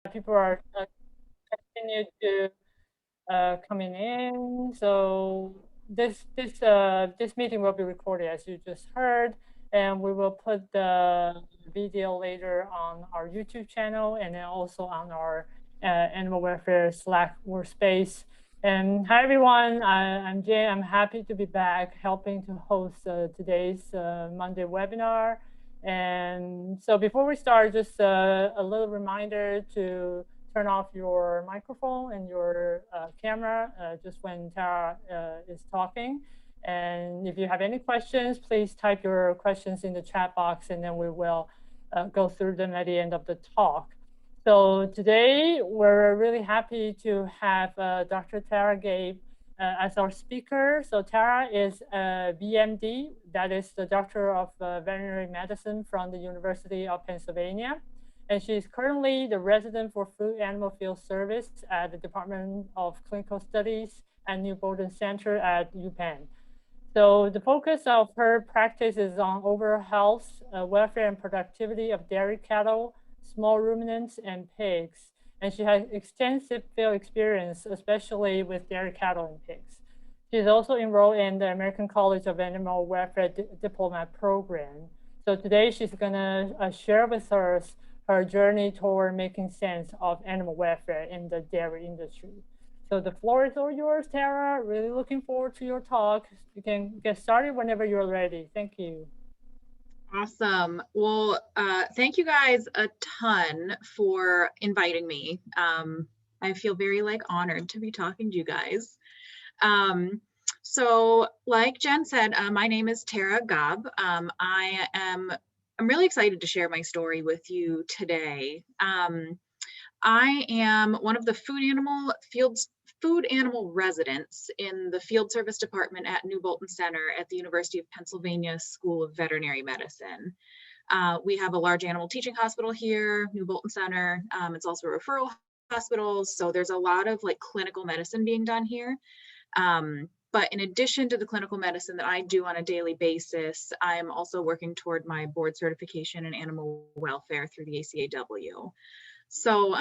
people are continue to coming in. So this meeting will be recorded, as you just heard, and we will put the video later on our YouTube channel and then also on our Animal Welfare Slack workspace. And hi everyone, I'm Jay. I'm happy to be back helping to host today's Monday webinar. And so before we start, just a little reminder to turn off your microphone and your camera just when Tara is talking. And if you have any questions, please type your questions in the chat box and then we will go through them at the end of the talk. So today we're really happy to have Dr. Tara Gaab as our speaker. So Tara is a BMD, that is the Doctor of Veterinary Medicine from the University of Pennsylvania. And she's currently the resident for Food Animal Field Service at the Department of Clinical Studies and New Bolton Center at UPenn. So the focus of her practice is on overall health, welfare, and productivity of dairy cattle, small ruminants, and pigs. And she has extensive field experience, especially with dairy cattle and pigs. She's also enrolled in the American College of Animal Welfare Diploma Program. So today she's gonna share with us her journey toward making sense of animal welfare in the dairy industry. So the floor is all yours, Tara. Really looking forward to your talk. You can get started whenever you're ready. Thank you. Awesome. Well, thank you guys a ton for inviting me. I feel very honored to be talking to you guys. So like Jen said, my name is Tara Gaab. I'm really excited to share my story with you today. I am one of the food animal residents in the field service department at New Bolton Center at the University of Pennsylvania School of Veterinary Medicine. We have a large animal teaching hospital here, New Bolton Center. It's also a referral hospital, so there's a lot of clinical medicine being done here. But in addition to the clinical medicine that I do on a daily basis, I'm also working toward my board certification in animal welfare through the ACAW. So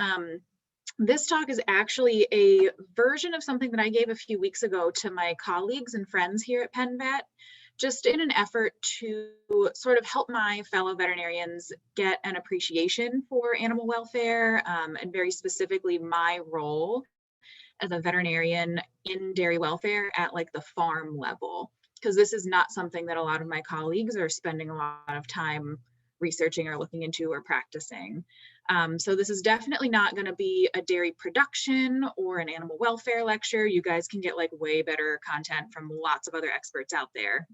this talk is actually a version of something that I gave a few weeks ago to my colleagues and friends here at PennVet, just in an effort to sort of help my fellow veterinarians get an appreciation for animal welfare, and very specifically my role as a veterinarian in dairy welfare at the farm level, because this is not something that a lot of my colleagues are spending a lot of time researching or looking into or practicing. So this is definitely not going to be a dairy production or an animal welfare lecture. You guys can get way better content from lots of other experts out there.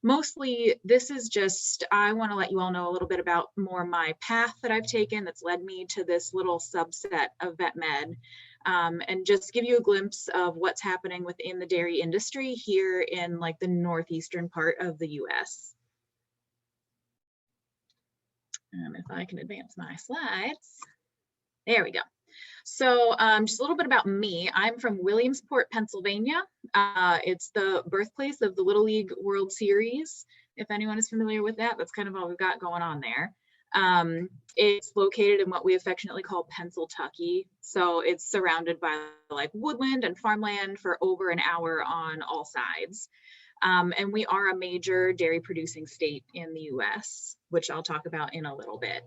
Mostly this is just, I want to let you all know a little bit about more my path that I've taken that's led me to this little subset of vet med. And just give you a glimpse of what's happening within the dairy industry here in the northeastern part of the US. If I can advance my slides. There we go. So just a little bit about me. I'm from Williamsport, Pennsylvania. It's the birthplace of the Little League World Series. If anyone is familiar with that, that's kind of all we've got going on there. It's located in what we affectionately call Pennsyltucky. So it's surrounded by woodland and farmland for over an hour on all sides. And we are a major dairy producing state in the US, which I'll talk about in a little bit.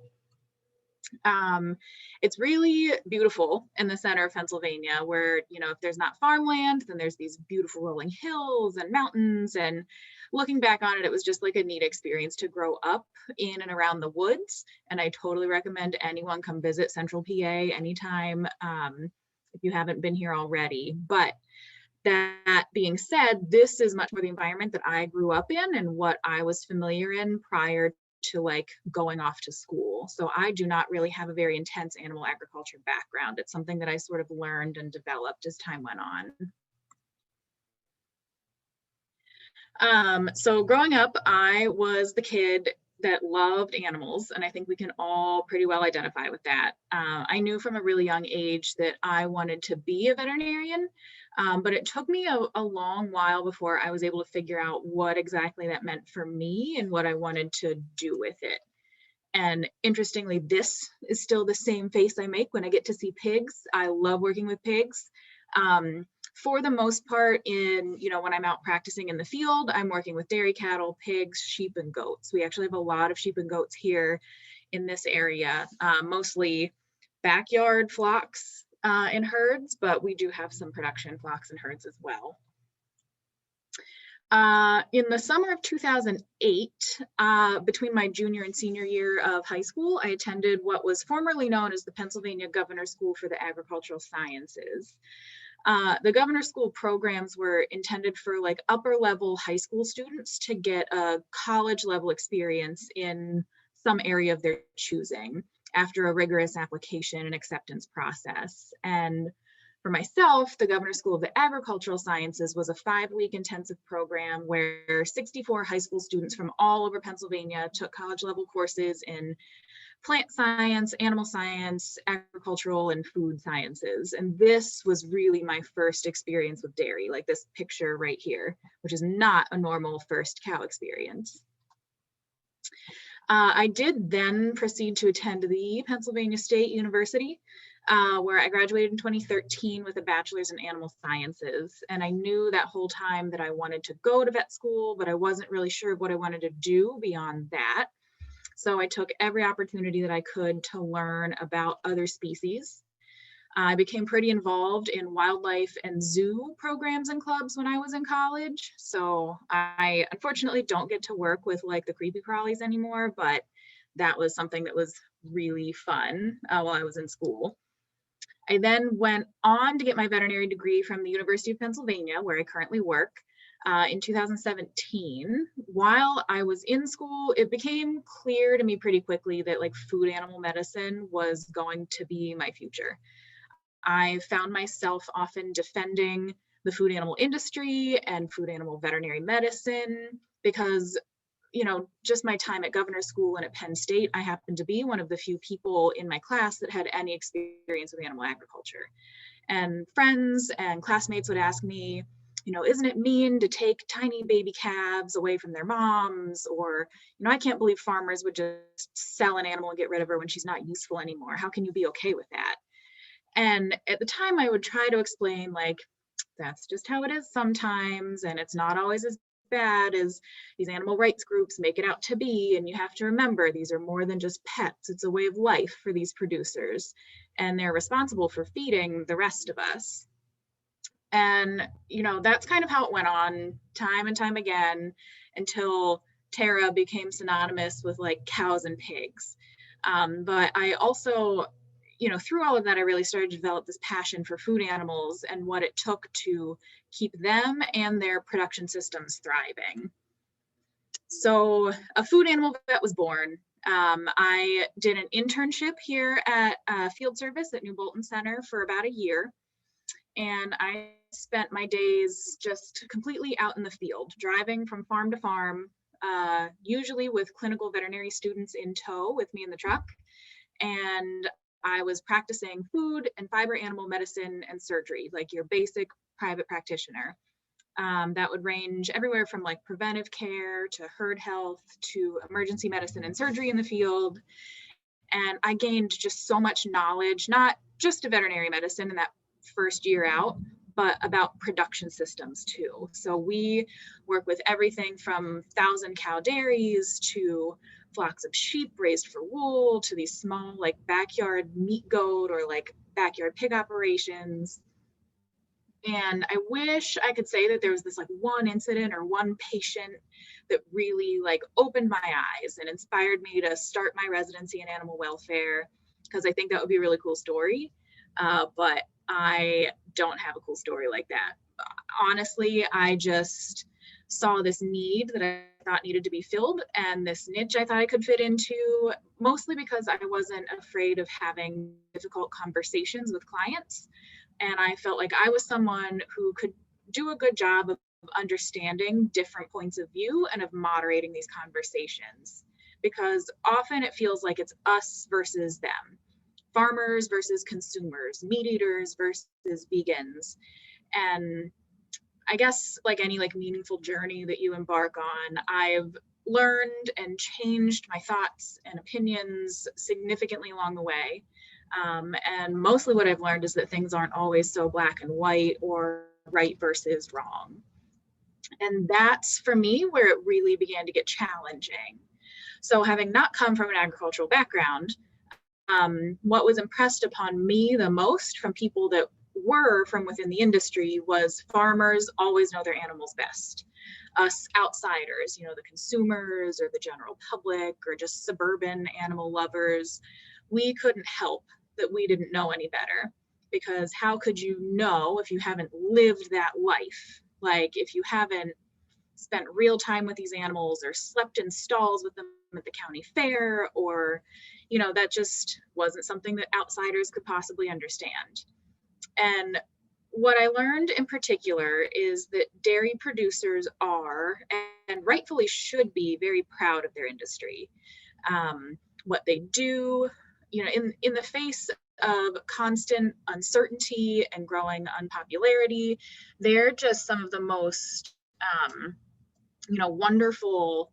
It's really beautiful in the center of Pennsylvania where, if there's not farmland, then there's these beautiful rolling hills and mountains. And looking back on it, it was just a neat experience to grow up in and around the woods. And I totally recommend anyone come visit Central PA anytime if you haven't been here already. But that being said, this is much more the environment that I grew up in and what I was familiar in prior to going off to school. So I do not really have a very intense animal agriculture background. It's something that I sort of learned and developed as time went on. So growing up, I was the kid that loved animals, and I think we can all pretty well identify with that. I knew from a really young age that I wanted to be a veterinarian, but it took me a long while before I was able to figure out what exactly that meant for me and what I wanted to do with it. And interestingly, this is still the same face I make when I get to see pigs. I love working with pigs. For the most part, when I'm out practicing in the field, I'm working with dairy cattle, pigs, sheep, and goats. We actually have a lot of sheep and goats here in this area, mostly backyard flocks and herds, but we do have some production flocks and herds as well. In the summer of 2008, between my junior and senior year of high school, I attended what was formerly known as the Pennsylvania Governor's School for the Agricultural Sciences. The Governor's School programs were intended for like upper level high school students to get a college level experience in some area of their choosing after a rigorous application and acceptance process. And for myself, the Governor's School of the Agricultural Sciences was a 5-week intensive program where 64 high school students from all over Pennsylvania took college level courses in plant science, animal science, agricultural, and food sciences. And this was really my first experience with dairy, like this picture right here, which is not a normal first cow experience. I did then proceed to attend the Pennsylvania State University, where I graduated in 2013 with a bachelor's in animal sciences. And I knew that whole time that I wanted to go to vet school, but I wasn't really sure what I wanted to do beyond that. So I took every opportunity that I could to learn about other species. I became pretty involved in wildlife and zoo programs and clubs when I was in college. So I unfortunately don't get to work with like the creepy crawlies anymore, but that was something that was really fun while I was in school. I then went on to get my veterinary degree from the University of Pennsylvania, where I currently work, in 2017. While I was in school, it became clear to me pretty quickly that like food animal medicine was going to be my future. I found myself often defending the food animal industry and food animal veterinary medicine because, just my time at Governor's School and at Penn State, I happened to be one of the few people in my class that had any experience with animal agriculture. And friends and classmates would ask me, isn't it mean to take tiny baby calves away from their moms? Or, I can't believe farmers would just sell an animal and get rid of her when she's not useful anymore. How can you be okay with that? And at the time I would try to explain like, that's just how it is sometimes. And it's not always as bad as these animal rights groups make it out to be. And you have to remember, these are more than just pets. It's a way of life for these producers. And they're responsible for feeding the rest of us. And, that's kind of how it went on time and time again until Tara became synonymous with like cows and pigs. But I also, through all of that, I really started to develop this passion for food animals and what it took to keep them and their production systems thriving. So a food animal vet was born. I did an internship here at Field Service at New Bolton Center for about a year. And I spent my days just completely out in the field, driving from farm to farm, usually with clinical veterinary students in tow with me in the truck. And I was practicing food and fiber animal medicine and surgery, like your basic private practitioner. That would range everywhere from like preventive care to herd health to emergency medicine and surgery in the field. And I gained just so much knowledge, not just of veterinary medicine in that first year out, but about production systems too. So we work with everything from 1,000 cow dairies to flocks of sheep raised for wool to these small like backyard meat goat or like backyard pig operations. And I wish I could say that there was this like one incident or one patient that really like opened my eyes and inspired me to start my residency in animal welfare, because I think that would be a really cool story. But I don't have a cool story like that. Honestly, I just saw this need that I thought needed to be filled and this niche I thought I could fit into, mostly because I wasn't afraid of having difficult conversations with clients. And I felt like I was someone who could do a good job of understanding different points of view and of moderating these conversations, because often it feels like it's us versus them, farmers versus consumers, meat eaters versus vegans. And I guess like any like meaningful journey that you embark on, I've learned and changed my thoughts and opinions significantly along the way. And mostly what I've learned is that things aren't always so black and white or right versus wrong. And that's for me where it really began to get challenging. So, having not come from an agricultural background, what was impressed upon me the most from people that were from within the industry was farmers always know their animals best. Us outsiders, the consumers or the general public or just suburban animal lovers, we couldn't help that we didn't know any better, because how could you know if you haven't lived that life? Like, if you haven't spent real time with these animals or slept in stalls with them at the county fair, or that just wasn't something that outsiders could possibly understand. And what I learned in particular is that dairy producers are, and rightfully should be, very proud of their industry. What they do, in the face of constant uncertainty and growing unpopularity, they're just some of the most wonderful,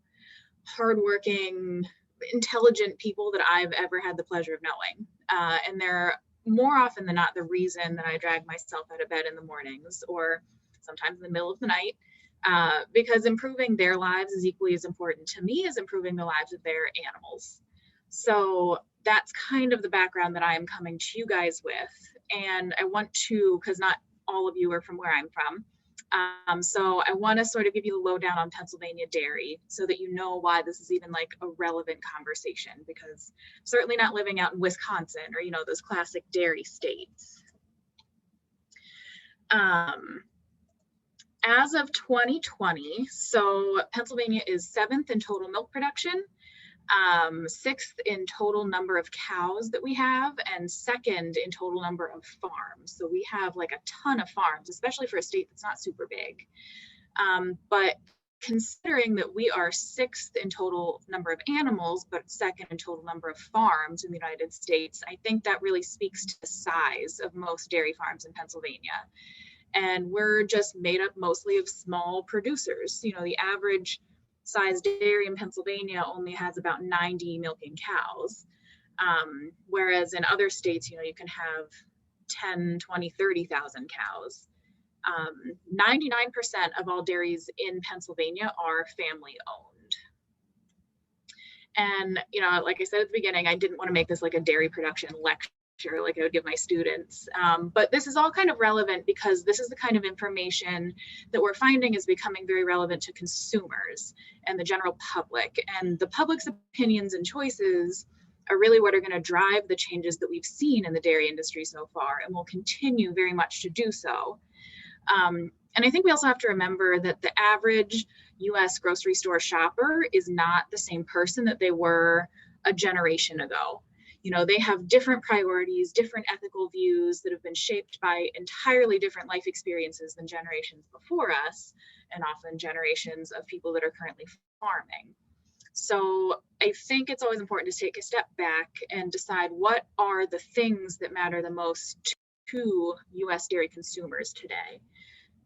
hardworking, intelligent people that I've ever had the pleasure of knowing. And they're more often than not the reason that I drag myself out of bed in the mornings or sometimes in the middle of the night, because improving their lives is equally as important to me as improving the lives of their animals. So that's kind of the background that I am coming to you guys with. And I want to, because not all of you are from where I'm from, so I want to sort of give you the lowdown on Pennsylvania dairy so that you know why this is even like a relevant conversation, because certainly not living out in Wisconsin or, those classic dairy states. As of 2020, so Pennsylvania is 7th in total milk production, 6th in total number of cows that we have, and 2nd in total number of farms. So we have like a ton of farms, especially for a state that's not super big. But considering that we are 6th in total number of animals, but 2nd in total number of farms in the United States, I think that really speaks to the size of most dairy farms in Pennsylvania. And we're just made up mostly of small producers. The average size dairy in Pennsylvania only has about 90 milking cows. Whereas in other states, you can have 10, 20, 30,000 cows. 99% of all dairies in Pennsylvania are family owned. And, like I said at the beginning, I didn't want to make this like a dairy production lecture like I would give my students. But this is all kind of relevant because this is the kind of information that we're finding is becoming very relevant to consumers and the general public. And the public's opinions and choices are really what are going to drive the changes that we've seen in the dairy industry so far, and will continue very much to do so. And I think we also have to remember that the average US grocery store shopper is not the same person that they were a generation ago. They have different priorities, different ethical views that have been shaped by entirely different life experiences than generations before us, and often generations of people that are currently farming. So I think it's always important to take a step back and decide what are the things that matter the most to US dairy consumers today.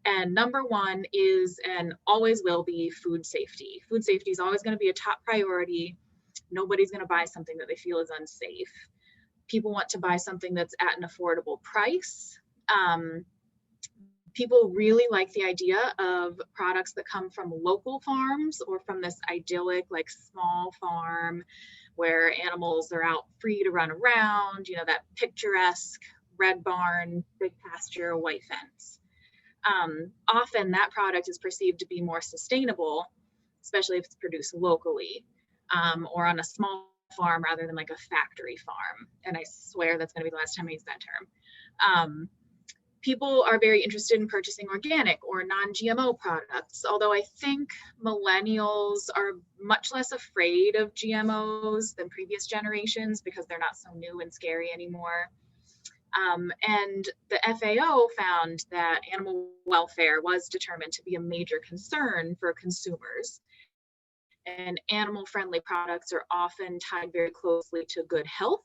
And number one is, and always will be, food safety. Food safety is always going to be a top priority. Nobody's going to buy something that they feel is unsafe. People want to buy something that's at an affordable price. People really like the idea of products that come from local farms or from this idyllic, like small farm where animals are out free to run around, that picturesque red barn, big pasture, white fence. Often that product is perceived to be more sustainable, especially if it's produced locally. Or on a small farm rather than like a factory farm. And I swear that's going to be the last time I use that term. People are very interested in purchasing organic or non-GMO products, although I think millennials are much less afraid of GMOs than previous generations because they're not so new and scary anymore. And the FAO found that animal welfare was determined to be a major concern for consumers. And animal-friendly products are often tied very closely to good health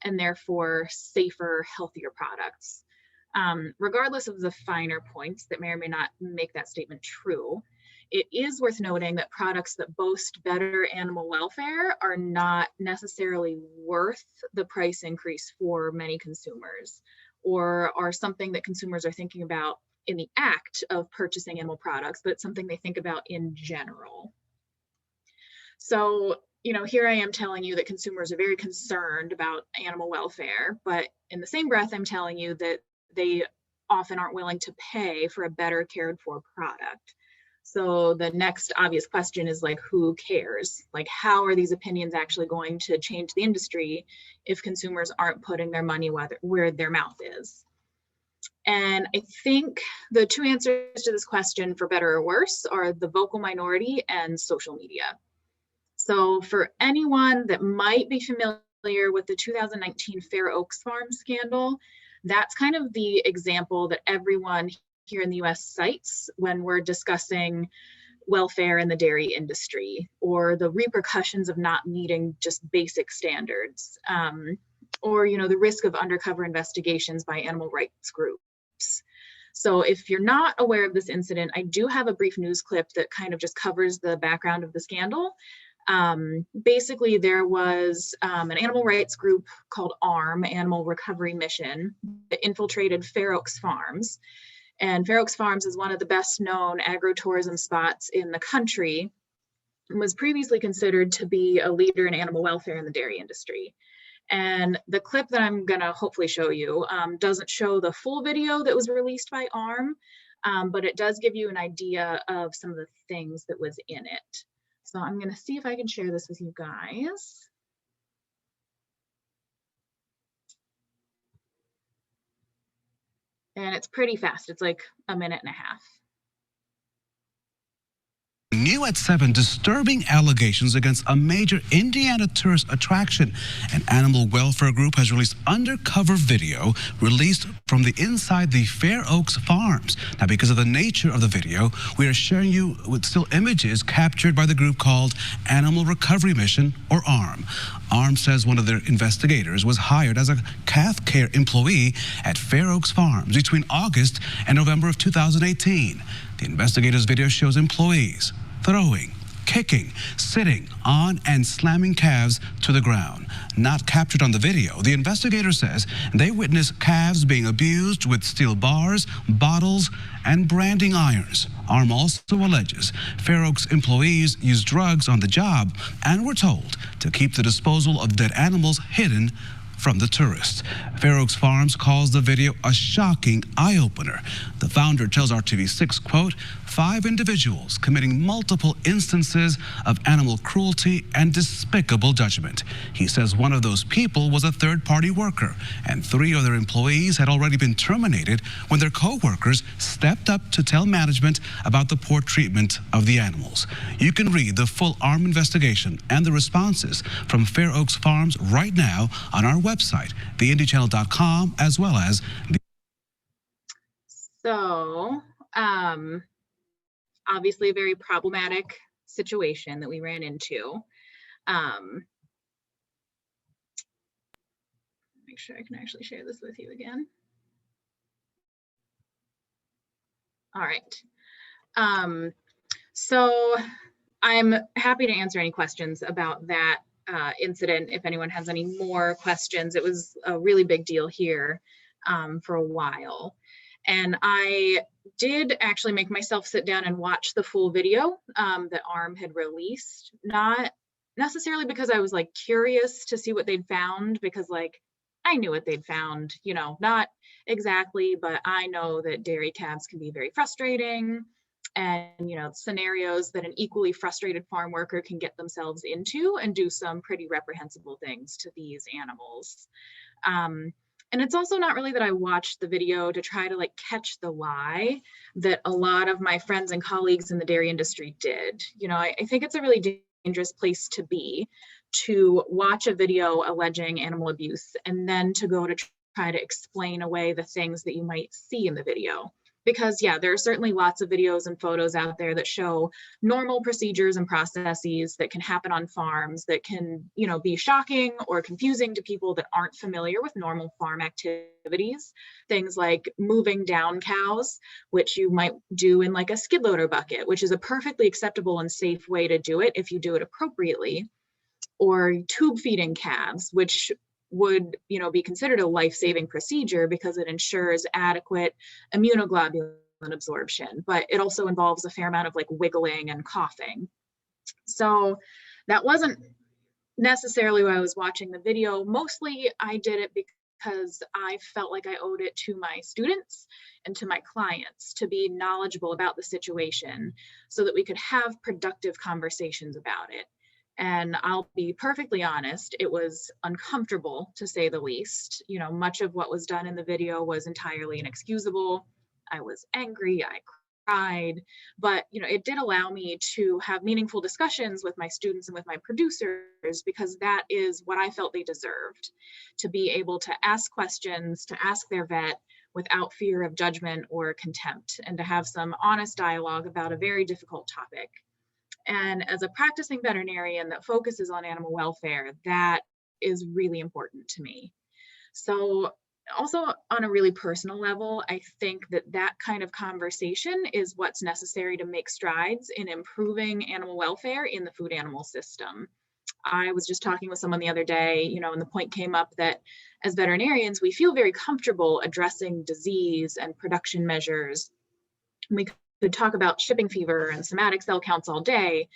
and therefore safer, healthier products. Regardless of the finer points that may or may not make that statement true, it is worth noting that products that boast better animal welfare are not necessarily worth the price increase for many consumers, or are something that consumers are thinking about in the act of purchasing animal products, but it's something they think about in general. So, you know, here I am telling you that consumers are very concerned about animal welfare, but in the same breath, I'm telling you that they often aren't willing to pay for a better cared for product. So the next obvious question is like, who cares? Like, how are these opinions actually going to change the industry if consumers aren't putting their money where their mouth is? And I think the two answers to this question, for better or worse, are the vocal minority and social media. So for anyone that might be familiar with the 2019 Fair Oaks Farm scandal, that's kind of the example that everyone here in the US cites when we're discussing welfare in the dairy industry, or the repercussions of not meeting just basic standards, or, you know, the risk of undercover investigations by animal rights groups. So if you're not aware of this incident, I do have a brief news clip that kind of just covers the background of the scandal. Basically, there was an animal rights group called ARM, Animal Recovery Mission, that infiltrated Fair Oaks Farms. And Fair Oaks Farms is one of the best known agro-tourism spots in the country, and was previously considered to be a leader in animal welfare in the dairy industry. And the clip that I'm gonna hopefully show you doesn't show the full video that was released by ARM, but it does give you an idea of some of the things that was in it. So I'm gonna see if I can share this with you guys. And it's pretty fast. It's like a minute and a half. New at 7, disturbing allegations against a major Indiana tourist attraction. An animal welfare group has released undercover video released from the inside the Fair Oaks Farms. Now, because of the nature of the video, we are sharing you with still images captured by the group called Animal Recovery Mission, or ARM. ARM says one of their investigators was hired as a calf care employee at Fair Oaks Farms between August and November of 2018. The investigators' video shows employees throwing, kicking, sitting on and slamming calves to the ground. Not captured on the video, the investigator says they witnessed calves being abused with steel bars, bottles, and branding irons. ARM also alleges Fair Oaks employees used drugs on the job and were told to keep the disposal of dead animals hidden from the tourists. Fair Oaks Farms calls the video a shocking eye-opener. The founder tells RTV6, quote, 5 individuals committing multiple instances of animal cruelty and despicable judgment. He says one of those people was a third-party worker, and 3 other employees had already been terminated when their co-workers stepped up to tell management about the poor treatment of the animals. You can read the full ARM investigation and the responses from Fair Oaks Farms right now on our website, theindychannel.com, as well as So, obviously a very problematic situation that we ran into. Make sure I can actually share this with you again. All right. So I'm happy to answer any questions about that incident. If anyone has any more questions, it was a really big deal here for a while. And I did actually make myself sit down and watch the full video that ARM had released, not necessarily because I was like curious to see what they'd found, because like I knew what they'd found, you know, not exactly, but I know that dairy calves can be very frustrating, and, you know, scenarios that an equally frustrated farm worker can get themselves into and do some pretty reprehensible things to these animals. And it's also not really that I watched the video to try to like catch the lie that a lot of my friends and colleagues in the dairy industry did. You know, I think it's a really dangerous place to be, to watch a video alleging animal abuse and then to go to try to explain away the things that you might see in the video. because yeah, there are certainly lots of videos and photos out there that show normal procedures and processes that can happen on farms that can, you know, be shocking or confusing to people that aren't familiar with normal farm activities. Things like moving down cows, which you might do in like a skid loader bucket, which is a perfectly acceptable and safe way to do it if you do it appropriately. Or tube feeding calves, which would, you know, be considered a life-saving procedure because it ensures adequate immunoglobulin absorption, but it also involves a fair amount of like wiggling and coughing. So that wasn't necessarily why I was watching the video. Mostly I did it because I felt like I owed it to my students and to my clients to be knowledgeable about the situation so that we could have productive conversations about it. And I'll be perfectly honest, it was uncomfortable to say the least. You know, much of what was done in the video was entirely inexcusable. I was angry, I cried, but you know, it did allow me to have meaningful discussions with my students and with my producers because that is what I felt they deserved, to be able to ask questions, to ask their vet without fear of judgment or contempt, and to have some honest dialogue about a very difficult topic. And as a practicing veterinarian that focuses on animal welfare, that is really important to me. So also on a really personal level, I think that that kind of conversation is what's necessary to make strides in improving animal welfare in the food animal system. I was just talking with someone the other day, you know, and the point came up that as veterinarians, we feel very comfortable addressing disease and production measures. We could talk about shipping fever and somatic cell counts all day,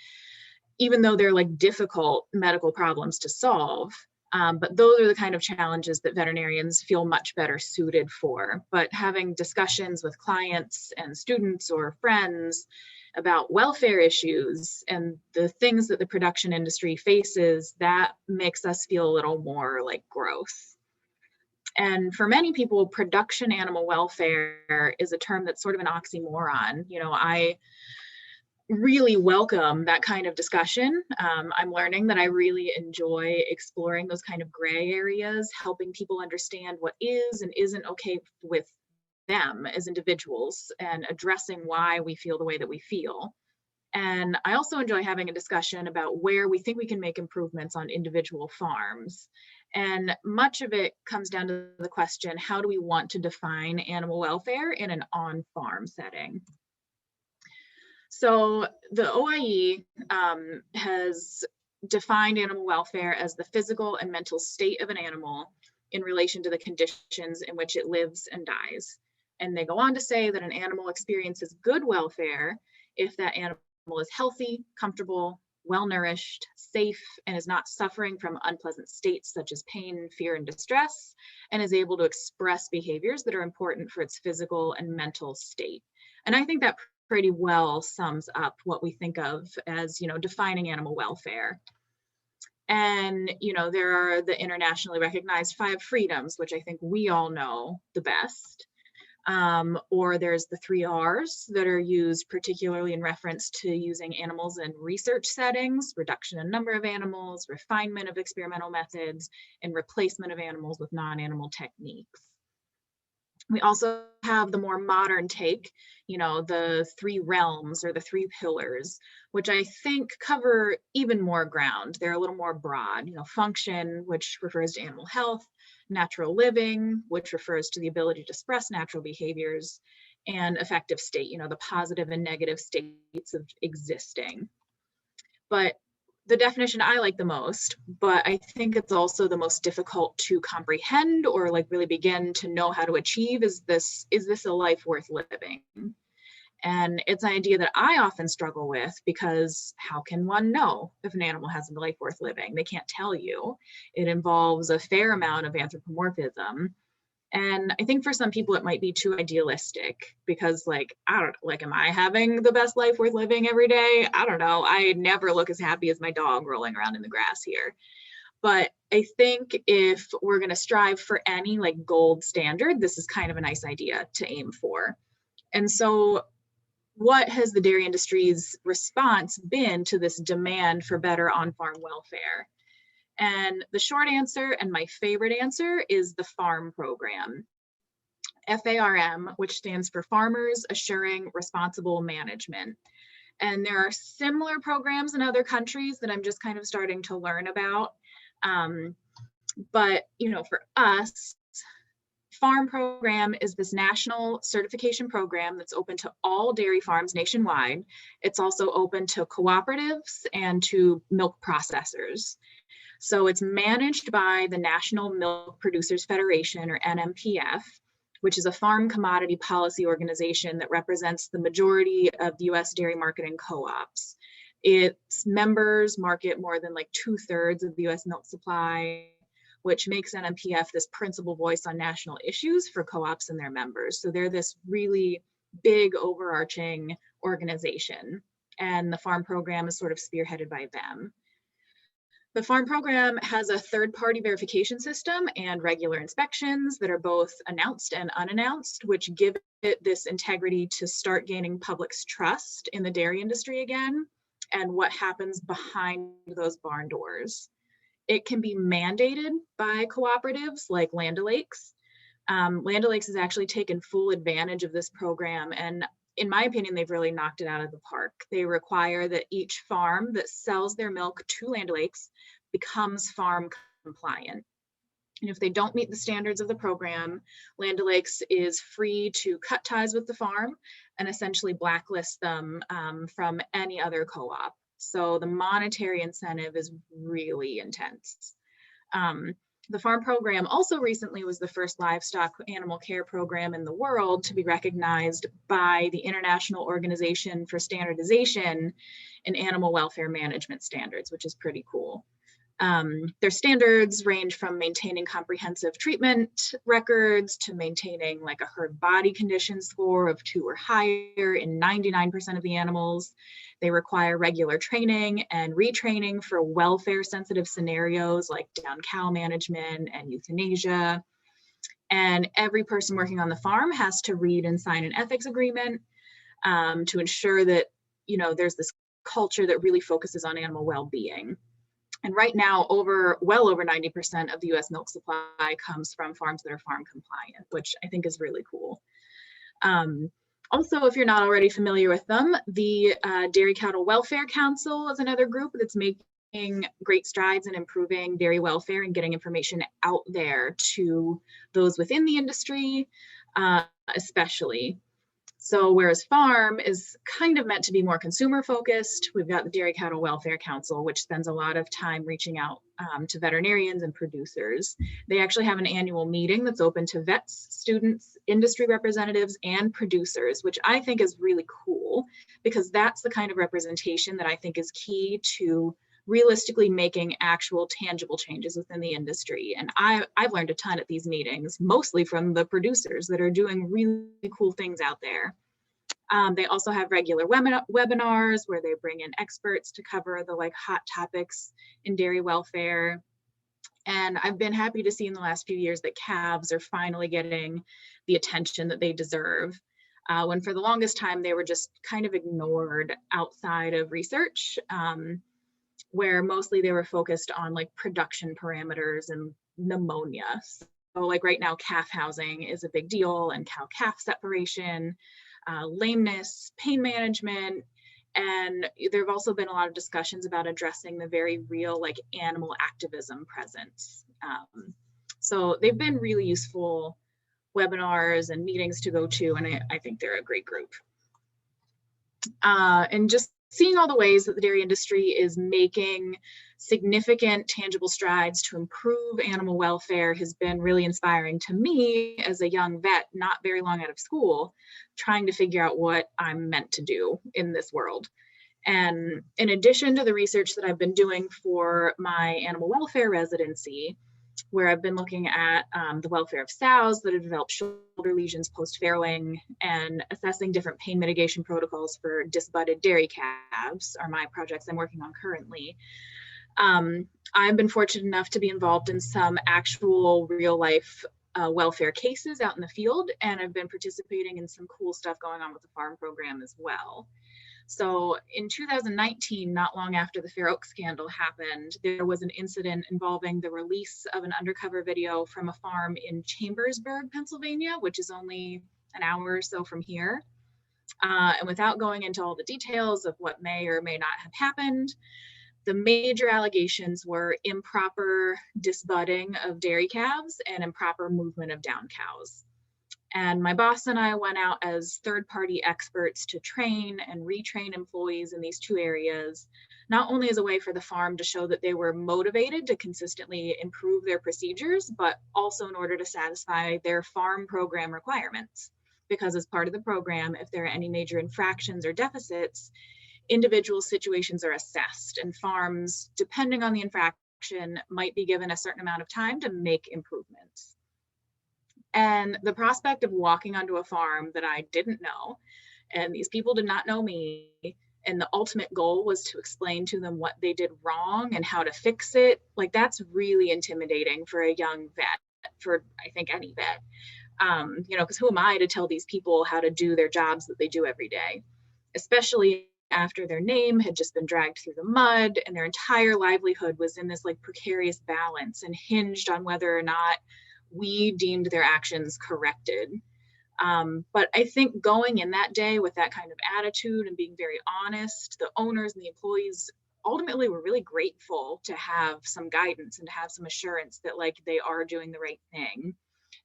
even though they're like difficult medical problems to solve. But those are the kind of challenges that veterinarians feel much better suited for. But having discussions with clients and students or friends about welfare issues and the things that the production industry faces, that makes us feel a little more like growth. And for many people, production animal welfare is a term that's sort of an oxymoron. You know, I really welcome that kind of discussion. I'm learning that I really enjoy exploring those kind of gray areas, helping people understand what is and isn't okay with them as individuals and addressing why we feel the way that we feel. And I also enjoy having a discussion about where we think we can make improvements on individual farms. And much of it comes down to the question, how do we want to define animal welfare in an on-farm setting? So the OIE has defined animal welfare as the physical and mental state of an animal in relation to the conditions in which it lives and dies. And they go on to say that an animal experiences good welfare if that animal is healthy, comfortable, well-nourished, safe, and is not suffering from unpleasant states such as pain, fear, and distress, and is able to express behaviors that are important for its physical and mental state. And I think that pretty well sums up what we think of as, you know, defining animal welfare. And, you know, there are the internationally recognized 5 freedoms, which I think we all know the best. Or there's the 3 R's that are used particularly in reference to using animals in research settings: reduction in number of animals, refinement of experimental methods, and replacement of animals with non-animal techniques. We also have the more modern take, you know, the 3 realms or the 3 pillars, which I think cover even more ground. They're a little more broad, you know, function, which refers to animal health, natural living, which refers to the ability to express natural behaviors, and effective state, you know, the positive and negative states of existing. But the definition I like the most, but I think it's also the most difficult to comprehend or like really begin to know how to achieve, is this a life worth living? And it's an idea that I often struggle with, because how can one know if an animal has a life worth living? They can't tell you. It involves a fair amount of anthropomorphism. And I think for some people it might be too idealistic, because like, I don't, like, am I having the best life worth living every day? I don't know. I never look as happy as my dog rolling around in the grass here. But I think if we're going to strive for any like gold standard, this is kind of a nice idea to aim for. And so what has the dairy industry's response been to this demand for better on-farm welfare? And the short answer, and my favorite answer, is the farm program. FARM, which stands for Farmers Assuring Responsible Management. And there are similar programs in other countries that I'm just kind of starting to learn about. But, you know, for us, FARM program is this national certification program that's open to all dairy farms nationwide. It's also open to cooperatives and to milk processors. So it's managed by the National Milk Producers Federation, or NMPF, which is a farm commodity policy organization that represents the majority of the US dairy marketing co-ops. Its members market more than like 2/3 of the US milk supply, which makes NMPF this principal voice on national issues for co-ops and their members. So they're this really big overarching organization, and the farm program is sort of spearheaded by them. The farm program has a third-party verification system and regular inspections that are both announced and unannounced, which give it this integrity to start gaining public's trust in the dairy industry again and what happens behind those barn doors. It can be mandated by cooperatives like Land O'Lakes. Land O'Lakes has actually taken full advantage of this program, and in my opinion, they've really knocked it out of the park. They require that each farm that sells their milk to Land O'Lakes becomes farm compliant. And if they don't meet the standards of the program, Land O'Lakes is free to cut ties with the farm and essentially blacklist them from any other co-op. So the monetary incentive is really intense. The farm program also recently was the first livestock animal care program in the world to be recognized by the International Organization for Standardization in Animal Welfare Management Standards, which is pretty cool. Their standards range from maintaining comprehensive treatment records to maintaining like a herd body condition score of 2 or higher in 99% of the animals. They require regular training and retraining for welfare sensitive scenarios like down cow management and euthanasia. And every person working on the farm has to read and sign an ethics agreement to ensure that, you know, there's this culture that really focuses on animal well-being. And right now, well over 90% of the US milk supply comes from farms that are farm compliant, which I think is really cool. Also, if you're not already familiar with them, the Dairy Cattle Welfare Council is another group that's making great strides in improving dairy welfare and getting information out there to those within the industry, especially. So whereas farm is kind of meant to be more consumer focused, we've got the Dairy Cattle Welfare Council, which spends a lot of time reaching out to veterinarians and producers. They actually have an annual meeting that's open to vets, students, industry representatives, and producers, which I think is really cool because that's the kind of representation that I think is key to realistically making actual tangible changes within the industry. And I've learned a ton at these meetings, mostly from the producers that are doing really cool things out there. They also have regular webinars where they bring in experts to cover the like hot topics in dairy welfare. And I've been happy to see in the last few years that calves are finally getting the attention that they deserve. When for the longest time, they were just kind of ignored outside of research, where mostly they were focused on like production parameters and pneumonia. So like right now, calf housing is a big deal, and cow-calf separation, lameness, pain management, and there have also been a lot of discussions about addressing the very real like animal activism presence. So they've been really useful webinars and meetings to go to, and I think they're a great group. And just seeing all the ways that the dairy industry is making significant tangible strides to improve animal welfare has been really inspiring to me as a young vet, not very long out of school, trying to figure out what I'm meant to do in this world. And in addition to the research that I've been doing for my animal welfare residency, where I've been looking at the welfare of sows that have developed shoulder lesions post-farrowing and assessing different pain mitigation protocols for disbudded dairy calves are my projects I'm working on currently. I've been fortunate enough to be involved in some actual real life welfare cases out in the field, and I've been participating in some cool stuff going on with the farm program as well. So in 2019, not long after the Fair Oaks scandal happened, there was an incident involving the release of an undercover video from a farm in Chambersburg, Pennsylvania, which is only an hour or so from here. And without going into all the details of what may or may not have happened, the major allegations were improper disbudding of dairy calves and improper movement of down cows. And my boss and I went out as third-party experts to train and retrain employees in these two areas, not only as a way for the farm to show that they were motivated to consistently improve their procedures, but also in order to satisfy their farm program requirements. Because as part of the program, if there are any major infractions or deficits, individual situations are assessed, and farms, depending on the infraction, might be given a certain amount of time to make improvements. And the prospect of walking onto a farm that I didn't know, and these people did not know me, and the ultimate goal was to explain to them what they did wrong and how to fix it, like that's really intimidating for a young vet, for I think any vet. You know, because who am I to tell these people how to do their jobs that they do every day, especially after their name had just been dragged through the mud and their entire livelihood was in this like precarious balance and hinged on whether or not we deemed their actions corrected. But I think going in that day with that kind of attitude and being very honest, the owners and the employees ultimately were really grateful to have some guidance and to have some assurance that like they are doing the right thing.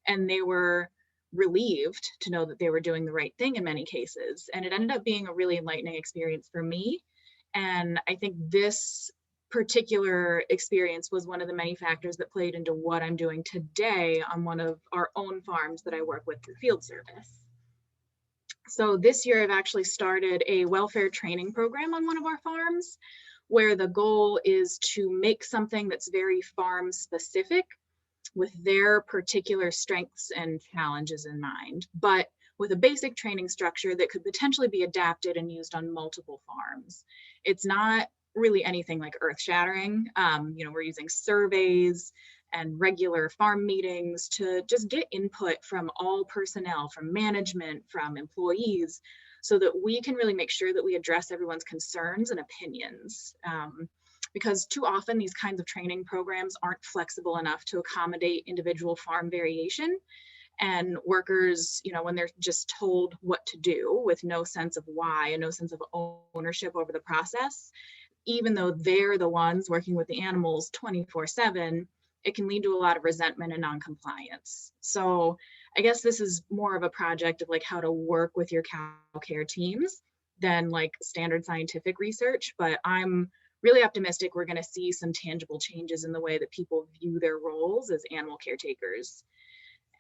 And they were relieved to know that they were doing the right thing in many cases. And it ended up being a really enlightening experience for me. And I think this particular experience was one of the many factors that played into what I'm doing today on one of our own farms that I work with through field service. So this year I've actually started a welfare training program on one of our farms where the goal is to make something that's very farm specific with their particular strengths and challenges in mind, but with a basic training structure that could potentially be adapted and used on multiple farms. It's not really anything like earth-shattering. You know, we're using surveys and regular farm meetings to just get input from all personnel, from management, from employees, so that we can really make sure that we address everyone's concerns and opinions. Because too often these kinds of training programs aren't flexible enough to accommodate individual farm variation. And workers, you know, when they're just told what to do with no sense of why and no sense of ownership over the process, even though they're the ones working with the animals 24/7, it can lead to a lot of resentment and non-compliance. So I guess this is more of a project of like how to work with your cow care teams than like standard scientific research, but I'm really optimistic we're going to see some tangible changes in the way that people view their roles as animal caretakers.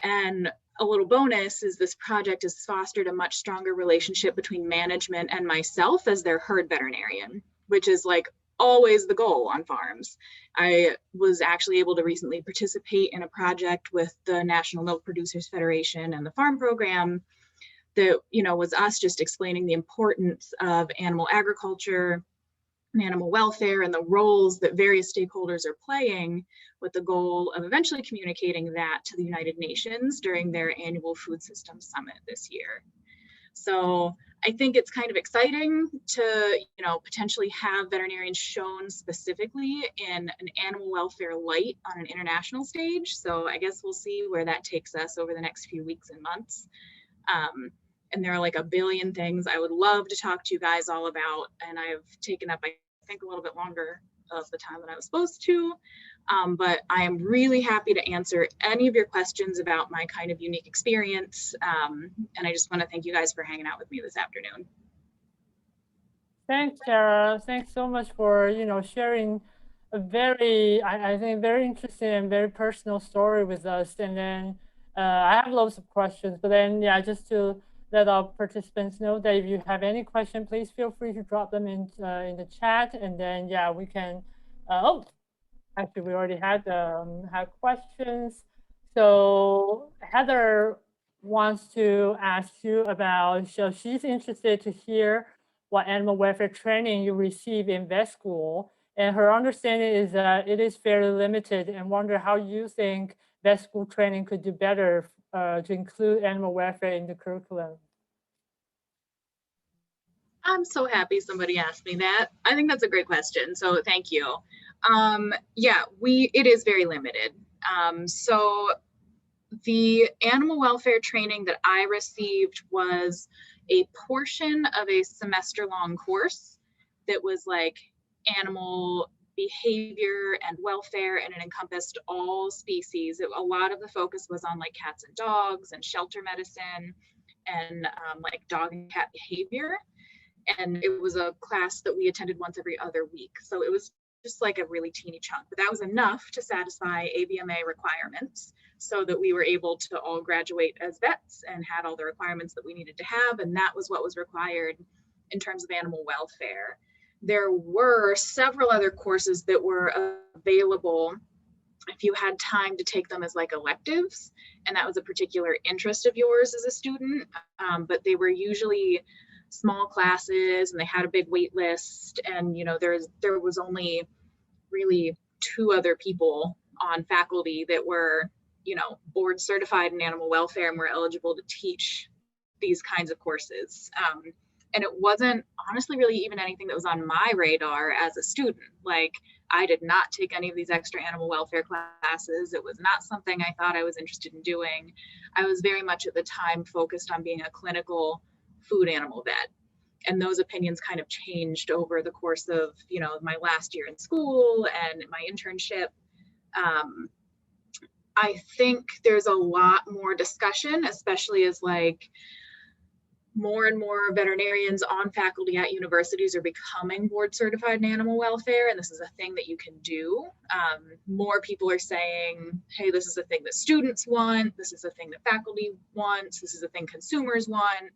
And a little bonus is this project has fostered a much stronger relationship between management and myself as their herd veterinarian, which is like always the goal on farms. I was actually able to recently participate in a project with the National Milk Producers Federation and the farm program that, you know, was us just explaining the importance of animal agriculture and animal welfare and the roles that various stakeholders are playing, with the goal of eventually communicating that to the United Nations during their annual Food Systems Summit this year. So I think it's kind of exciting to, you know, potentially have veterinarians shown specifically in an animal welfare light on an international stage. So I guess we'll see where that takes us over the next few weeks and months. And there are like a billion things I would love to talk to you guys all about. And I've taken up, I think, a little bit longer of the time than I was supposed to. But I am really happy to answer any of your questions about my kind of unique experience. And I just want to thank you guys for hanging out with me this afternoon. Thanks, Sarah. Thanks so much for, you know, sharing a very, I think, very interesting and very personal story with us. And then I have lots of questions, but then, yeah, just to let our participants know that if you have any question, please feel free to drop them in the chat. And then, yeah, we can, oh, actually, we already had questions. So Heather wants to ask you about, so she's interested to hear what animal welfare training you receive in vet school. And her understanding is that it is fairly limited, and wonder how you think vet school training could do better to include animal welfare in the curriculum. I'm so happy somebody asked me that. I think that's a great question. So thank you. Yeah, it is very limited. So the animal welfare training that I received was a portion of a semester-long course that was like animal behavior and welfare, and it encompassed all species. A lot of the focus was on like cats and dogs and shelter medicine and like dog and cat behavior. And it was a class that we attended once every other week. So it was just like a really teeny chunk, but that was enough to satisfy ABMA requirements so that we were able to all graduate as vets and had all the requirements that we needed to have. And that was what was required in terms of animal welfare. There were several other courses that were available if you had time to take them as like electives, and that was a particular interest of yours as a student, but they were usually small classes and they had a big wait list, and you know there was only really 2 other people on faculty that were, you know, board certified in animal welfare and were eligible to teach these kinds of courses. And it wasn't honestly really even anything that was on my radar as a student. Like, I did not take any of these extra animal welfare classes. It was not something I thought I was interested in doing. I was very much at the time focused on being a clinical food animal vet. And those opinions kind of changed over the course of, you know, my last year in school and my internship. I think there's a lot more discussion, especially as like more and more veterinarians on faculty at universities are becoming board certified in animal welfare, and this is a thing that you can do. More people are saying, hey, this is a thing that students want, this is a thing that faculty wants, this is a thing consumers want.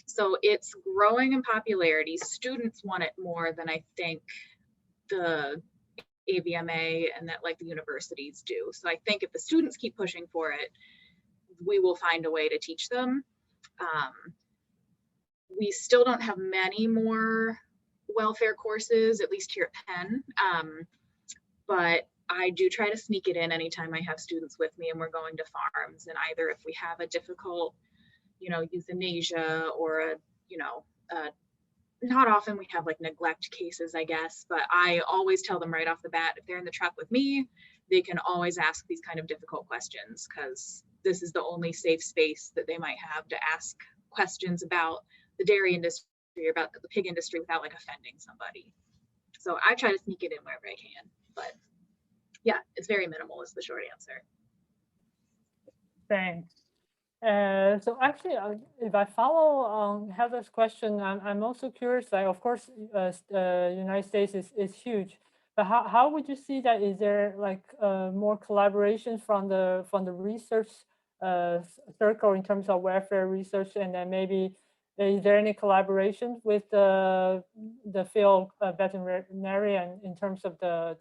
So it's growing in popularity. Students want it more than I think the AVMA and that like the universities do. So I think if the students keep pushing for it, we will find a way to teach them. We still don't have many more welfare courses, at least here at Penn, but I do try to sneak it in anytime I have students with me and we're going to farms, and either if we have a difficult, you know, euthanasia or a, you know, not often we have like neglect cases, I guess, but I always tell them right off the bat, if they're in the truck with me, they can always ask these kind of difficult questions, because this is the only safe space that they might have to ask questions about the dairy industry or about the pig industry without like offending somebody. So I try to sneak it in wherever I can, but yeah, it's very minimal is the short answer. Thanks. So actually, if I follow Heather's question, I'm also curious. Like, of course, United States is huge, but how would you see that? Is there like more collaboration from the research circle in terms of welfare research, and then maybe is there any collaboration with the field veterinarian in terms of the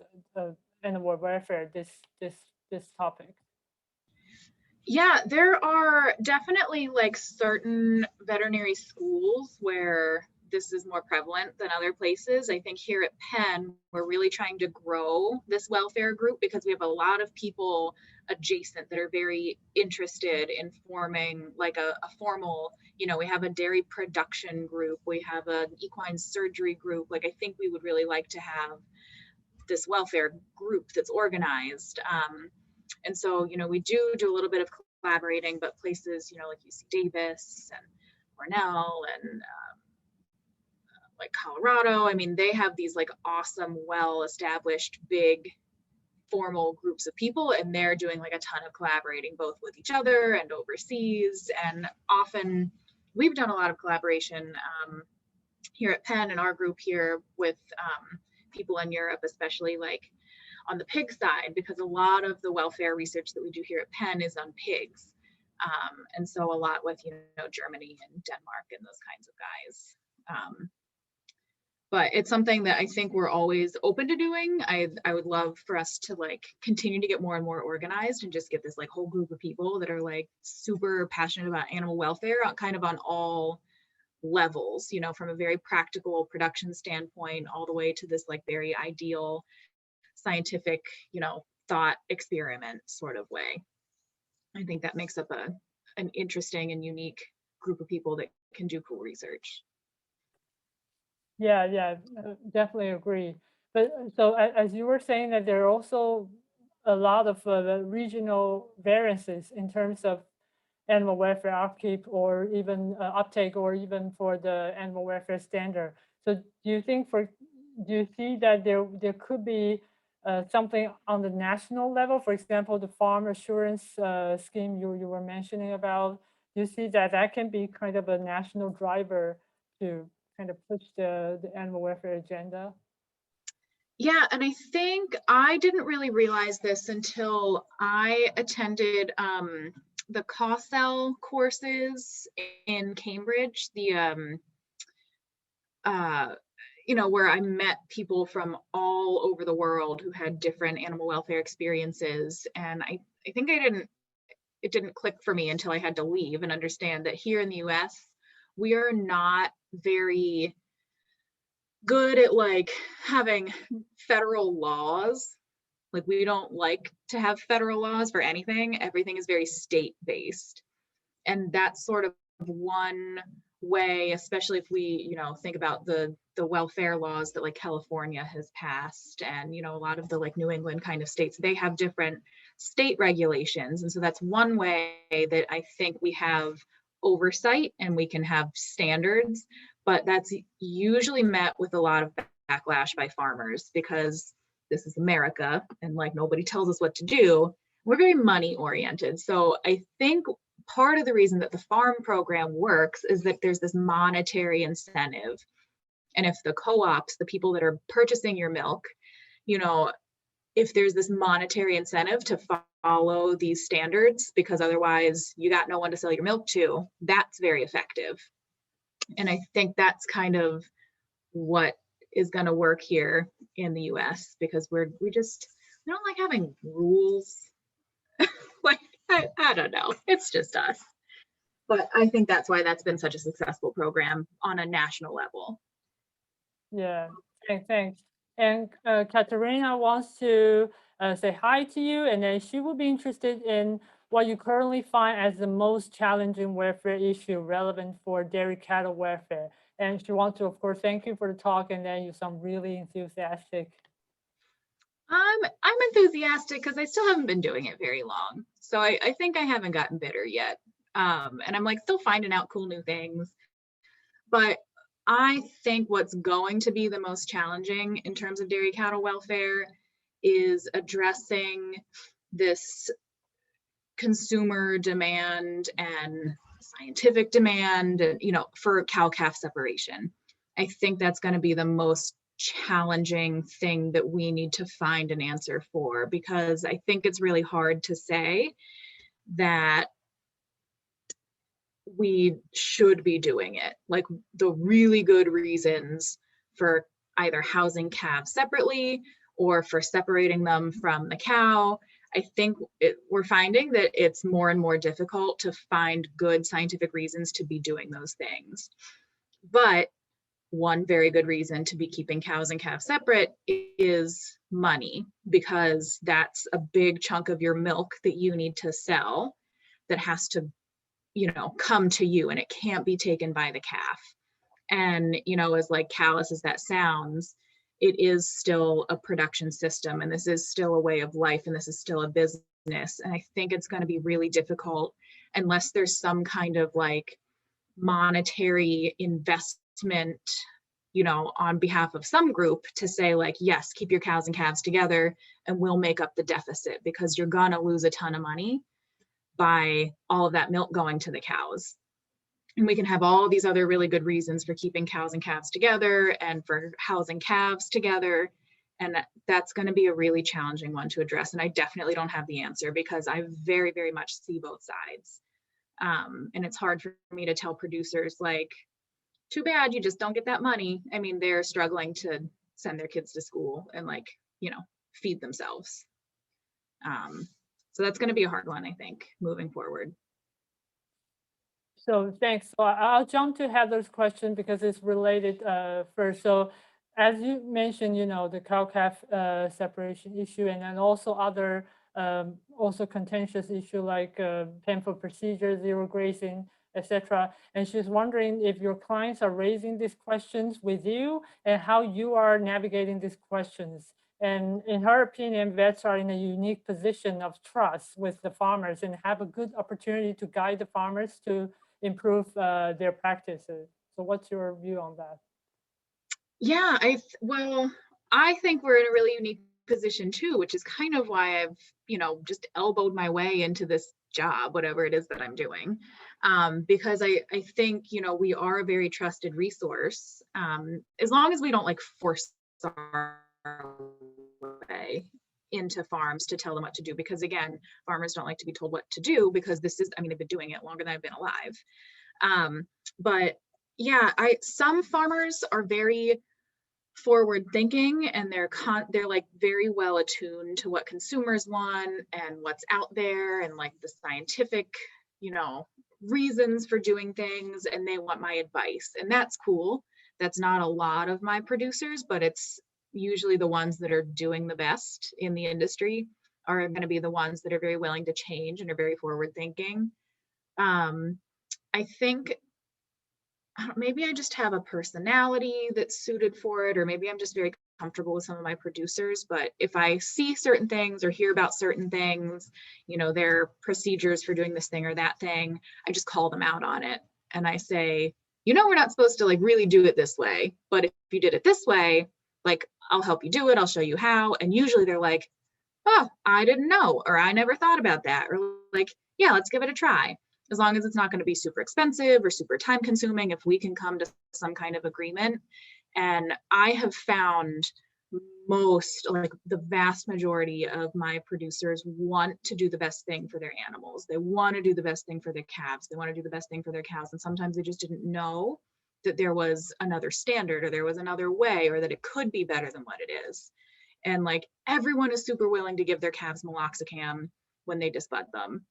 animal welfare? This topic. Yeah, there are definitely like certain veterinary schools where this is more prevalent than other places. I think here at Penn, we're really trying to grow this welfare group because we have a lot of people adjacent that are very interested in forming like a formal, you know, we have a dairy production group, we have an equine surgery group. Like, I think we would really like to have this welfare group that's organized. And so, you know, we do a little bit of collaborating, but places, you know, like UC Davis and Cornell and like Colorado, I mean, they have these like awesome, well-established, big, formal groups of people, and they're doing like a ton of collaborating both with each other and overseas. And often we've done a lot of collaboration here at Penn in our group here with people in Europe, especially like on the pig side, because a lot of the welfare research that we do here at Penn is on pigs. And so a lot with, you know, Germany and Denmark and those kinds of guys. But it's something that I think we're always open to doing. I would love for us to like continue to get more and more organized and just get this like whole group of people that are like super passionate about animal welfare kind of on all levels, you know, from a very practical production standpoint all the way to this like very ideal scientific, you know, thought experiment sort of way. I think that makes up an interesting and unique group of people that can do cool research. Yeah, definitely agree. But as you were saying that there are also a lot of the regional variances in terms of animal welfare upkeep or even uptake or even for the animal welfare standard. So do you see that there could be something on the national level, for example, the farm assurance scheme you were mentioning about, do you see that that can be kind of a national driver to kind of push the animal welfare agenda? Yeah, and I think I didn't really realize this until I attended the COSEL courses in Cambridge, uh, where I met people from all over the world who had different animal welfare experiences. And I think it didn't click for me until I had to leave and understand that here in the US, we are not very good at like having federal laws. Like we don't like to have federal laws for anything. Everything is very state based. And that's sort of one way, especially if we, think about the welfare laws that like California has passed and, a lot of the like New England kind of states, they have different state regulations. And so that's one way that I think we have oversight and we can have standards, but that's usually met with a lot of backlash by farmers because this is America and like nobody tells us what to do. We're very money oriented. So I think part of the reason that the farm program works is that there's this monetary incentive. And if the co-ops, the people that are purchasing your milk, you know, if there's this monetary incentive to follow these standards, because otherwise you got no one to sell your milk to, that's very effective. And I think that's kind of what is going to work here in the US because we don't like having rules. Like, I don't know. It's just us. But I think that's why that's been such a successful program on a national level. Yeah, thanks. And Katerina wants to say hi to you, and then she will be interested in what you currently find as the most challenging welfare issue relevant for dairy cattle welfare. And she wants to, of course, thank you for the talk, and then you sound really enthusiastic. I'm enthusiastic because I still haven't been doing it very long. So I think I haven't gotten bitter yet. And I'm like still finding out cool new things. But I think what's going to be the most challenging in terms of dairy cattle welfare is addressing this consumer demand and scientific demand, for cow-calf separation. I think that's going to be the most challenging thing that we need to find an answer for, because I think it's really hard to say that we should be doing it. Like the really good reasons for either housing calves separately or for separating them from the cow, I think we're finding that it's more and more difficult to find good scientific reasons to be doing those things. But one very good reason to be keeping cows and calves separate is money, because that's a big chunk of your milk that you need to sell that has to, come to you, and it can't be taken by the calf. And, as like callous as that sounds, it is still a production system, and this is still a way of life, and this is still a business. And I think it's going to be really difficult unless there's some kind of like monetary investment, on behalf of some group to say like, yes, keep your cows and calves together and we'll make up the deficit, because you're going to lose a ton of money by all of that milk going to the cows. And we can have all these other really good reasons for keeping cows and calves together and for housing calves together. And that's going to be a really challenging one to address. And I definitely don't have the answer, because I very, very much see both sides. And it's hard for me to tell producers like, too bad you just don't get that money. I mean, they're struggling to send their kids to school and like, feed themselves. So that's going to be a hard one, I think, moving forward. So thanks. So I'll jump to Heather's question because it's related first. So as you mentioned, the cow-calf separation issue, and then also other also contentious issue like painful procedure, zero grazing, etc. And she's wondering if your clients are raising these questions with you and how you are navigating these questions. And in her opinion, vets are in a unique position of trust with the farmers and have a good opportunity to guide the farmers to improve their practices. So what's your view on that? Yeah, well, I think we're in a really unique position too, which is kind of why I've, just elbowed my way into this job, whatever it is that I'm doing. Because I think, we are a very trusted resource, as long as we don't like force our way into farms to tell them what to do. Because again, farmers don't like to be told what to do because they've been doing it longer than I've been alive. But yeah, some farmers are very forward thinking, and they're like very well attuned to what consumers want and what's out there and like the scientific, reasons for doing things, and they want my advice, and that's cool. That's not a lot of my producers, but it's usually the ones that are doing the best in the industry are going to be the ones that are very willing to change and are very forward thinking. I think maybe I just have a personality that's suited for it, or maybe I'm just very comfortable with some of my producers. But if I see certain things or hear about certain things, their procedures for doing this thing or that thing, I just call them out on it. And I say, we're not supposed to like really do it this way, but if you did it this way, like I'll help you do it. I'll show you how. And usually they're like, oh, I didn't know, or I never thought about that. Or like, yeah, let's give it a try. As long as it's not going to be super expensive or super time consuming, if we can come to some kind of agreement. And I have found like the vast majority of my producers want to do the best thing for their animals. They want to do the best thing for their calves. They want to do the best thing for their cows. And sometimes they just didn't know that there was another standard, or there was another way, or that it could be better than what it is. And like everyone is super willing to give their calves meloxicam when they disbud them.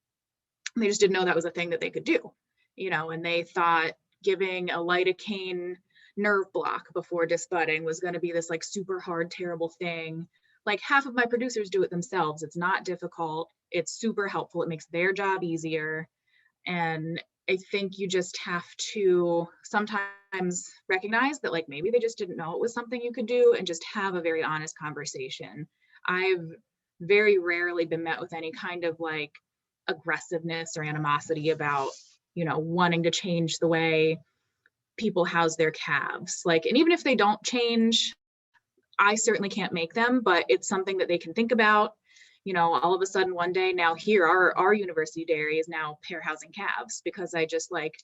They just didn't know that was a thing that they could do, and they thought giving a lidocaine nerve block before disbudding was going to be this like super hard, terrible thing. Like half of my producers do it themselves. It's not difficult. It's super helpful. It makes their job easier. And I think you just have to sometimes recognize that like maybe they just didn't know it was something you could do, and just have a very honest conversation. I've very rarely been met with any kind of like aggressiveness or animosity about, wanting to change the way people house their calves. Like, and even if they don't change, I certainly can't make them, but it's something that they can think about. All of a sudden one day now here, our university dairy is now pair housing calves because I just like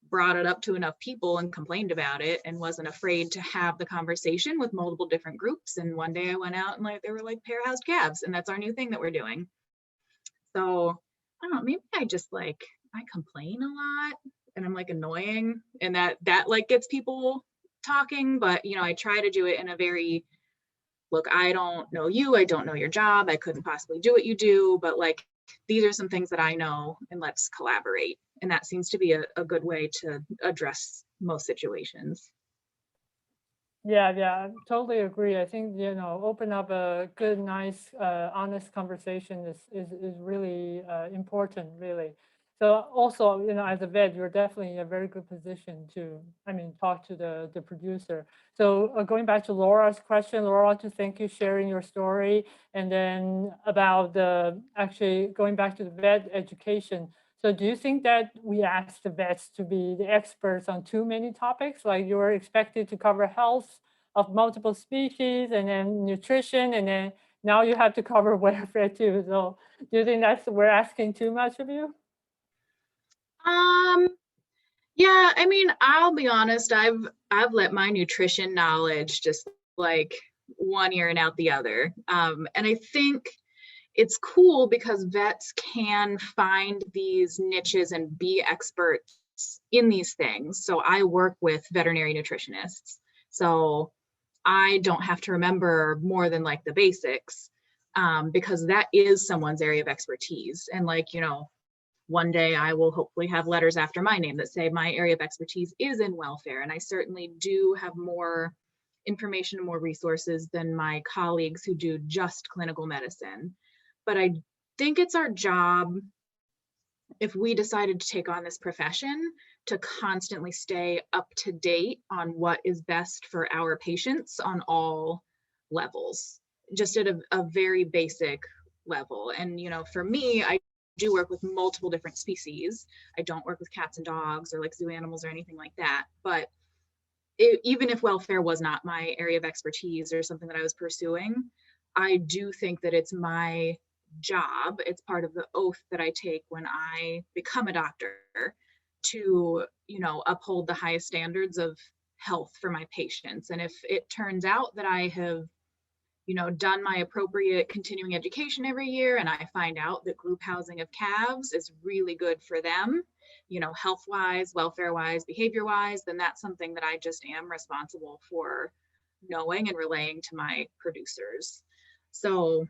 brought it up to enough people and complained about it and wasn't afraid to have the conversation with multiple different groups. And one day I went out and like, they were like pair housed calves, and that's our new thing that we're doing. So I don't know, maybe I just like, I complain a lot and I'm like annoying, and that like gets people talking. But, I try to do it in a very, look, I don't know you, I don't know your job, I couldn't possibly do what you do, but like, these are some things that I know, and let's collaborate. And that seems to be a good way to address most situations. Yeah, I totally agree. I think, open up a good, nice, honest conversation is really important, really. So also, as a vet, you're definitely in a very good position to, talk to the producer. So going back to Laura's question, Laura, to thank you sharing your story. And then about actually going back to the vet education. So do you think that we ask the vets to be the experts on too many topics? Like you're expected to cover health of multiple species and then nutrition, and then now you have to cover welfare too. So do you think we're asking too much of you? Yeah, I'll be honest, I've let my nutrition knowledge just like one ear and out the other. And I think it's cool because vets can find these niches and be experts in these things. So I work with veterinary nutritionists. So I don't have to remember more than like the basics, because that is someone's area of expertise. And like, one day I will hopefully have letters after my name that say my area of expertise is in welfare. And I certainly do have more information and more resources than my colleagues who do just clinical medicine. But I think it's our job if we decided to take on this profession, to constantly stay up to date on what is best for our patients on all levels, just at a very basic level. And, you know, for me, I do work with multiple different species. I don't work with cats and dogs or like zoo animals or anything like that. But even if welfare was not my area of expertise or something that I was pursuing, I do think that it's my job, it's part of the oath that I take when I become a doctor, to, you know, uphold the highest standards of health for my patients. And if it turns out that I have, you know, done my appropriate continuing education every year and I find out that group housing of calves is really good for them, you know, health wise, welfare wise, behavior wise, then that's something that I just am responsible for knowing and relaying to my producers. So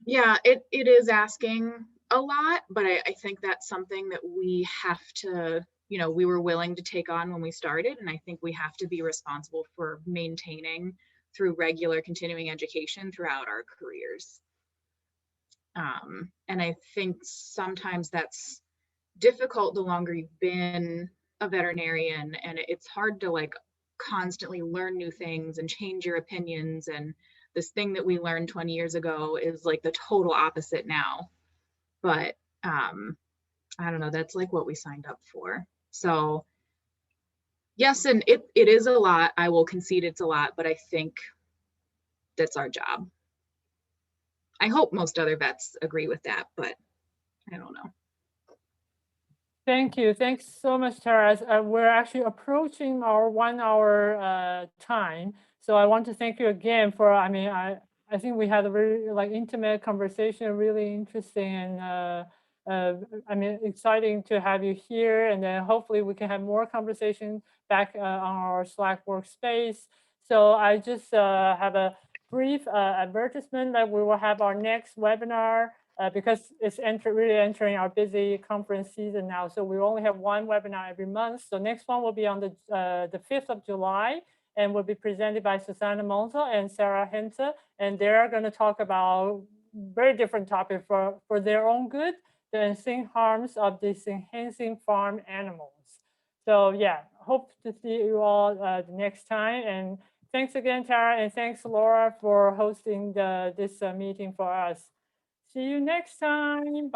yeah, it is asking a lot, but I think that's something that we have to, you know, we were willing to take on when we started. And I think we have to be responsible for maintaining through regular continuing education throughout our careers. And I think sometimes that's difficult the longer you've been a veterinarian, and it's hard to like constantly learn new things and change your opinions. And this thing that we learned 20 years ago is like the total opposite now. But I don't know, that's like what we signed up for. So yes, and it is a lot. I will concede it's a lot, but I think that's our job. I hope most other vets agree with that, but I don't know. Thank you. Thanks so much, Tara. We're actually approaching our 1 hour time. So I want to thank you again for, I think we had a very like intimate conversation, really interesting and exciting to have you here. And then hopefully we can have more conversation back on our Slack workspace. So I just have a brief advertisement that we will have our next webinar because it's really entering our busy conference season now. So we only have one webinar every month. So next one will be on the 5th of July and will be presented by Susanna Monzo and Sarah Hente. And they're going to talk about very different topic for their own good, the unseen harms of disenhancing farm animals. So yeah, hope to see you all the next time. And thanks again, Tara, and thanks, Laura, for hosting this meeting for us. See you next time.